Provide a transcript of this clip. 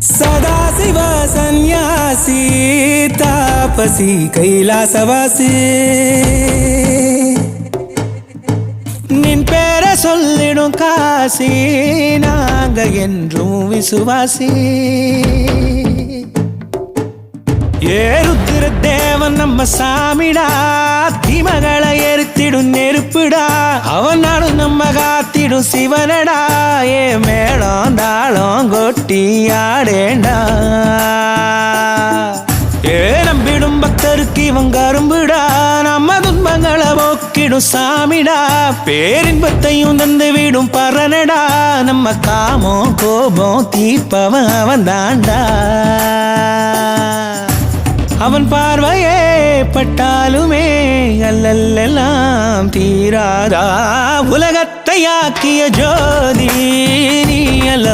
சதாசிவ சந்நியாசி தாபசி கைலாசவாசி நின் பேரை சொல்லிடும் காசி நாங்க என்றும் விசுவாசி ஏறுத்திர தேவன் நம்ம சாமிடா தீமகளை எரித்திடும் நெருப்புடா அவன் நாடும் நம்ம காத்திடும் சிவனடா ஏ மேளம் தாளம் கொட்டி ஆடேண்டா ஏ நம்பிடும் பக்தருக்கு இவன் கரும்புடா நம்ம துன்பங்களை போக்கிடும் சாமிடா பேரின்பத்தையும் தந்து விடும் பரனடா நம்ம காமம் கோபம் தீர்ப்பவன் அவன் தாண்டா அவன் பார்வையே பட்டாலுமே அல்லெல்லாம் தீராதா உலகத்தை ஆக்கிய ஜோதி நீ அல்ல